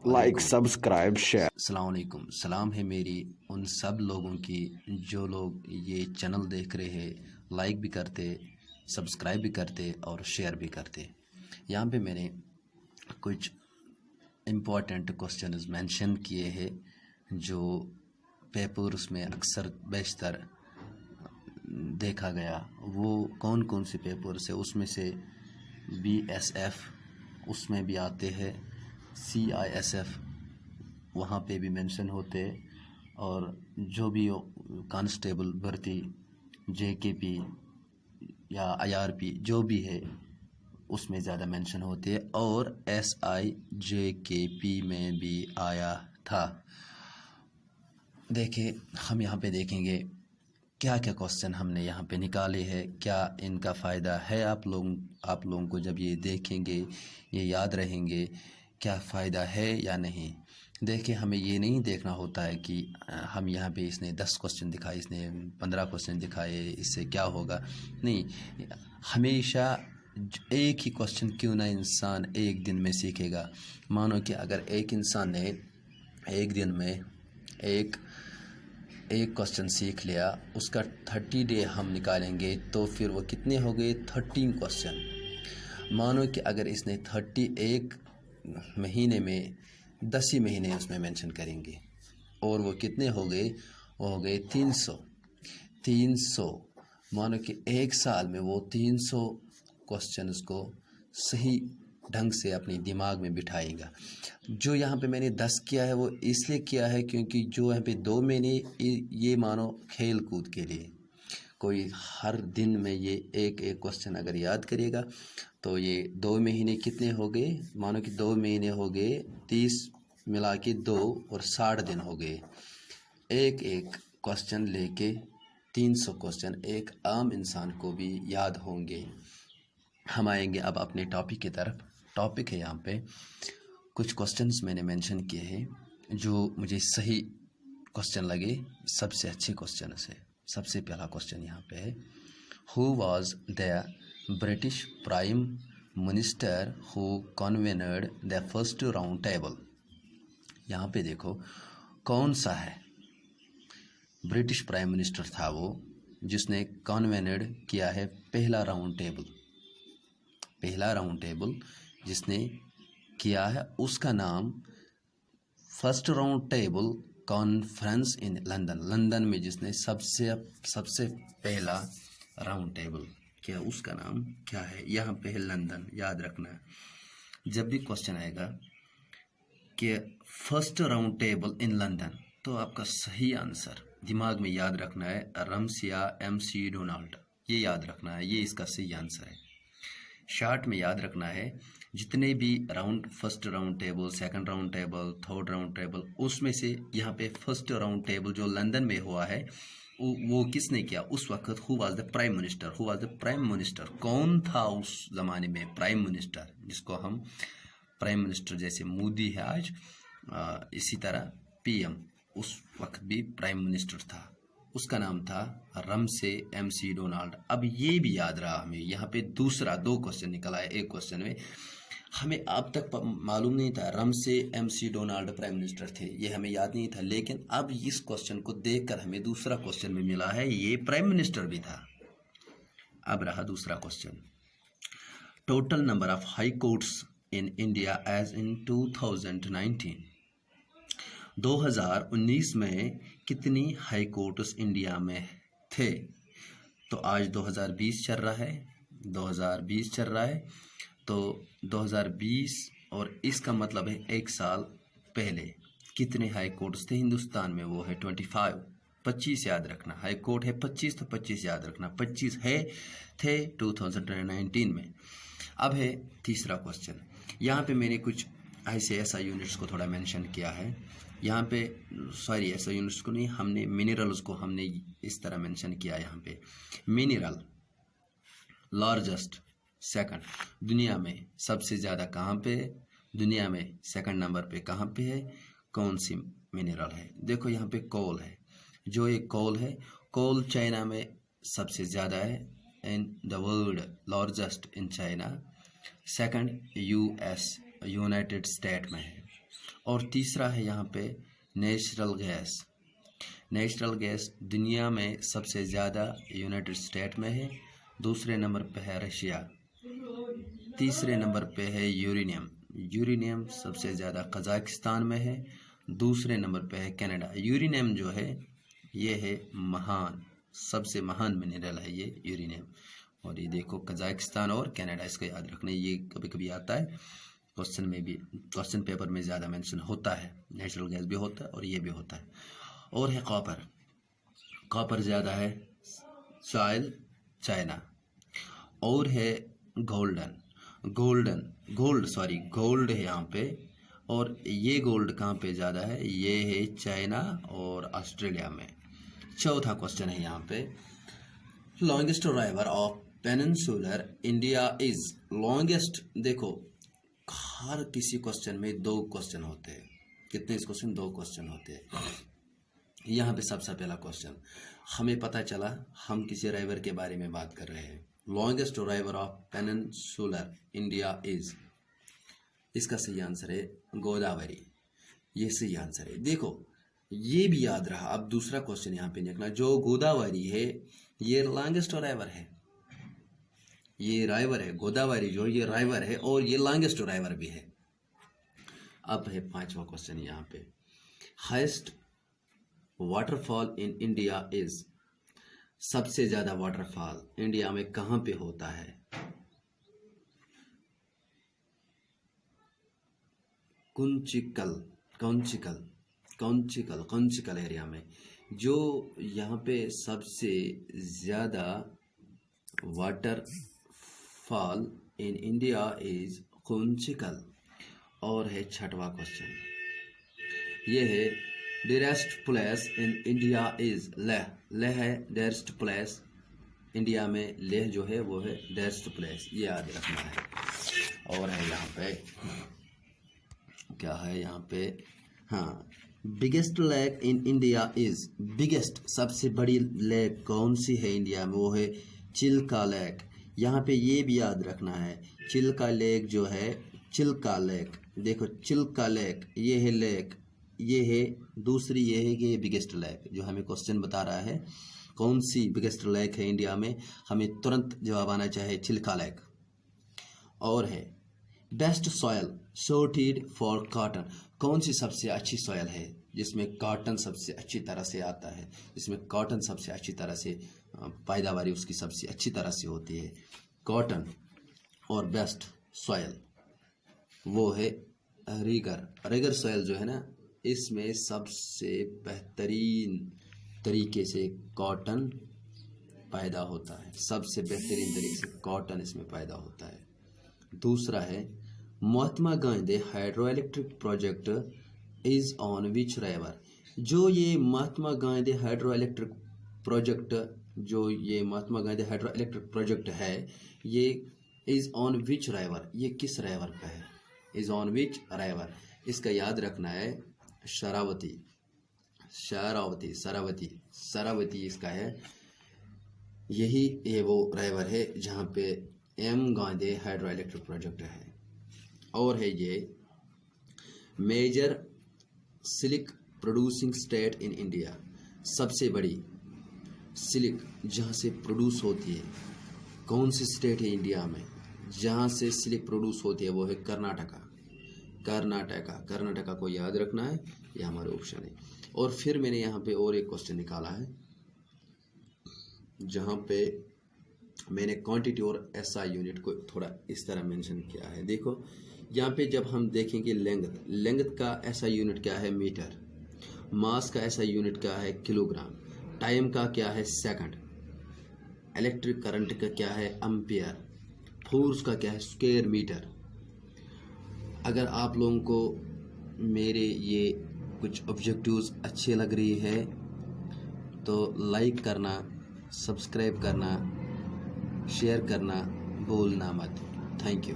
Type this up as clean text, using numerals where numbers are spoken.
Like subscribe share. अस्सलाम वालेकुम। सलाम है मेरी उन सब लोगों की जो लोग ये चैनल देख रहे हैं, लाइक भी करते, सब्सक्राइब भी करते और शेयर भी करते। यहाँ पे मैंने कुछ इम्पोर्टेंट क्वेश्चंस मेंशन किए हैं जो पेपर्स में अक्सर बेशतर देखा गया। वो कौन कौन से पेपर्स है, उसमें से BSF उसमें भी आते हैं, CISF वहाँ पे भी मेंशन होते, और जो भी कांस्टेबल भर्ती JKP या IRP जो भी है उसमें ज़्यादा मेंशन होते हैं, और SIJKP में भी आया था। देखिए, हम यहाँ पे देखेंगे क्या क्या क्वेश्चन हमने यहाँ पे निकाले हैं, क्या इनका फ़ायदा है आप लोगों को जब ये देखेंगे, ये याद रहेंगे, क्या फ़ायदा है या नहीं। देखिए, हमें ये नहीं देखना होता है कि हम यहाँ पे इसने 10 क्वेश्चन दिखाए, इसने 15 क्वेश्चन दिखाए, इससे क्या होगा। नहीं, हमेशा एक ही क्वेश्चन क्यों ना इंसान एक दिन में सीखेगा। मानो कि अगर एक इंसान ने एक दिन में एक क्वेश्चन सीख लिया, उसका 30 डे हम निकालेंगे तो फिर वो कितने हो गए, 13 क्वेश्चन। मानो कि अगर इसने 31 महीने में 10 ही महीने उसमें मेंशन करेंगे, और वो कितने हो गए, वो हो गए 300। मानो कि एक साल में वो 300 क्वेश्चंस को सही ढंग से अपने दिमाग में बिठाएगा। जो यहाँ पे मैंने 10 किया है वो इसलिए किया है क्योंकि जो यहाँ पे 2 महीने ये मानो खेल कूद के लिए, कोई हर दिन में ये एक क्वेश्चन अगर याद करेगा तो ये 2 महीने कितने हो गए, मानो कि 2 महीने हो गए 30 मिला के 2 और 60 दिन हो गए। एक क्वेश्चन लेके 300 क्वेश्चन एक आम इंसान को भी याद होंगे। हम आएंगे अब अपने टॉपिक की तरफ। टॉपिक है यहाँ पे कुछ क्वेश्चंस मैंने मेंशन किए हैं जो मुझे सही क्वेश्चन लगे, सबसे अच्छे क्वेश्चन से। सबसे पहला क्वेश्चन यहाँ पे है, who was the British prime minister who convened the first round table. यहाँ पे देखो कौन सा है ब्रिटिश प्राइम मिनिस्टर था वो जिसने कन्वेनड किया है पहला राउंड टेबल जिसने किया है, उसका नाम first round table conference in London में जिसने सबसे पहला राउंड टेबल किया, उसका नाम क्या है। यहाँ पे है लंदन, याद रखना है। जब भी क्वेश्चन आएगा कि first round table in London, तो आपका सही आंसर दिमाग में याद रखना है रम्सिया MC डोनाल्ड, ये याद रखना है, ये इसका सही आंसर है। शॉर्ट में याद रखना है जितने भी round, first round table, second round table, third round table, उसमें से यहाँ पे फर्स्ट राउंड टेबल जो लंदन में हुआ है वो किसने किया उस वक्त। Who was the prime minister, कौन था उस जमाने में प्राइम मिनिस्टर, जिसको हम प्राइम मिनिस्टर जैसे मोदी है आज, इसी तरह PM उस वक्त भी प्राइम मिनिस्टर था, उसका नाम था रम्से MC डोनाल्ड। अब ये भी याद रहा हमें, यहाँ पे दूसरा 2 क्वेश्चन निकला है एक क्वेश्चन में। हमें अब तक मालूम नहीं था रम्से MC डोनाल्ड प्राइम मिनिस्टर थे, ये हमें याद नहीं था, लेकिन अब इस क्वेश्चन को देखकर हमें दूसरा क्वेश्चन में मिला है ये प्राइम मिनिस्टर भी था। अब रहा दूसरा question, total number of high courts in India as in 2019। 2019 में कितनी हाई कोर्ट्स इंडिया में थे। तो आज 2020 चल रहा है, तो 2020 और इसका मतलब है एक साल पहले कितने हाई कोर्ट्स थे हिंदुस्तान में, वो है 25 याद रखना। हाई कोर्ट है 25, तो 25 याद रखना, 25 थे 2019 में। अब है तीसरा क्वेश्चन, यहाँ पे मैंने कुछ ऐसा यूनिट्स को थोड़ा मेंशन किया है। यहाँ पे सॉरी, ऐसा यूनिट्स को नहीं, हमने मिनरल्स को हमने इस तरह मेंशन किया। यहाँ पे मिनरल लार्जेस्ट सेकंड, दुनिया में सबसे ज़्यादा कहाँ पे है, दुनिया में सेकंड नंबर पे कहाँ पे है, कौन सी मिनरल है। देखो यहाँ पे कोल है, जो एक कोल है, कोल चाइना में सबसे ज़्यादा है, in the world largest in China. Second US United state में है, और तीसरा है यहाँ पे नेचुरल गैस। नेचुरल गैस दुनिया में सबसे ज़्यादा यूनाइटेड स्टेट में है, दूसरे नंबर पे है रशिया, तीसरे नंबर पे है यूरेनियम। यूरेनियम सबसे ज़्यादा कजाकिस्तान में है, दूसरे नंबर पे है कनाडा। यूरेनियम जो है ये है सबसे महान मिनरल है ये यूरेनियम। और ये देखो कजाकिस्तान और कनाडा, इसका याद रखना, ये कभी कभी आता है क्वेश्चन में भी, क्वेश्चन पेपर में ज़्यादा मेंशन होता है। नेचुरल गैस भी होता है और ये भी होता है। और है कॉपर, कॉपर ज़्यादा है सॉइल चाइना। और है गोल्ड है यहाँ पे। और ये गोल्ड कहाँ पे ज़्यादा है, ये है चाइना और ऑस्ट्रेलिया में। चौथा क्वेश्चन है यहाँ पे, longest river of peninsular India is. Longest, देखो हर किसी क्वेश्चन में 2 क्वेश्चन होते हैं। कितने इस क्वेश्चन? 2 क्वेश्चन होते हैं। यहाँ पे सबसे पहला क्वेश्चन हमें पता चला, हम किसी रिवर के बारे में बात कर रहे हैं। Longest river of peninsular India is, इसका सही आंसर है गोदावरी। ये सही आंसर है। देखो ये भी याद रहा। अब दूसरा क्वेश्चन यहाँ पे लिखना, जो गोदावरी है ये लॉन्गेस्ट रिवर है, ये रिवर है गोदावरी, जो ये रिवर है और ये लॉन्गेस्ट रिवर भी है। अब है 5वां क्वेश्चन यहाँ पे, highest waterfall in India is. सबसे ज्यादा वाटरफॉल इंडिया में कहाँ पे होता है? कुंचिकल एरिया में। जो यहाँ पे सबसे ज्यादा waterfall in India is Kunchikal. और है 6वां क्वेश्चन, ये है driest place in India is Leh. Leh है डेरेस्ट प्लेस इंडिया में, लेह जो है वो है डेरेस्ट प्लेस, ये याद रखना है। और है यहाँ पे क्या है यहाँ पे, हाँ, biggest lake in India is. Biggest सबसे बड़ी लेक कौन सी है इंडिया में? वो है चिल्का लेक। यहाँ पे ये भी याद रखना है, चिल्का लेक जो है, चिल्का लेक, देखो चिल्का लेक ये है लेक, ये है दूसरी, ये है कि ये बिगेस्ट लेक जो हमें क्वेश्चन बता रहा है कौन सी बिगेस्ट लेक है इंडिया में, हमें तुरंत जवाब आना चाहिए चिल्का लेक। और है best soil suited for cotton. कौन सी सबसे अच्छी सॉयल है जिसमें कॉटन सबसे अच्छी तरह से आता है, जिसमें कॉटन सबसे अच्छी तरह से पैदावारी उसकी सबसे अच्छी तरह से होती है, कॉटन। और बेस्ट सॉयल वो है रीगर सॉयल जो है ना, इसमें सबसे बेहतरीन तरीके से कॉटन पैदा होता है, सबसे बेहतरीन तरीके से कॉटन इसमें पैदा होता है। दूसरा है Mahatma Gandhi hydro electric project is on which river. जो ये Mahatma Gandhi hydro electric project, जो ये Mahatma Gandhi hydro electric project है, ये इज ऑन विच रिवर, ये किस रिवर का है? इज ऑन विच रिवर, इसका याद रखना है शरावती इसका है। यही ये वो रिवर है जहाँ पे M Gandhi hydro electric project है। और है ये major silk producing state in India. सबसे बड़ी सिल्क जहाँ से प्रोड्यूस होती है, कौन सी स्टेट है इंडिया में जहाँ से सिल्क प्रोड्यूस होती है? वो है कर्नाटका को याद रखना है, ये हमारे ऑप्शन है। और फिर मैंने यहाँ पे और एक क्वेश्चन निकाला है जहाँ पे मैंने क्वांटिटी और एसआई यूनिट को थोड़ा इस तरह मेंशन किया है। देखो यहाँ पे जब हम देखेंगे लेंथ का एसआई यूनिट क्या है? मीटर। मास का एसआई यूनिट क्या है? किलोग्राम। टाइम का क्या है? सेकंड। इलेक्ट्रिक करंट का क्या है? एम्पियर। फोर्स का क्या है? Square metre. अगर आप लोगों को मेरे ये कुछ ऑब्जेक्टिव्स अच्छे लग रही है तो लाइक करना, सब्सक्राइब करना, शेयर करना भूलना मत। Thank you.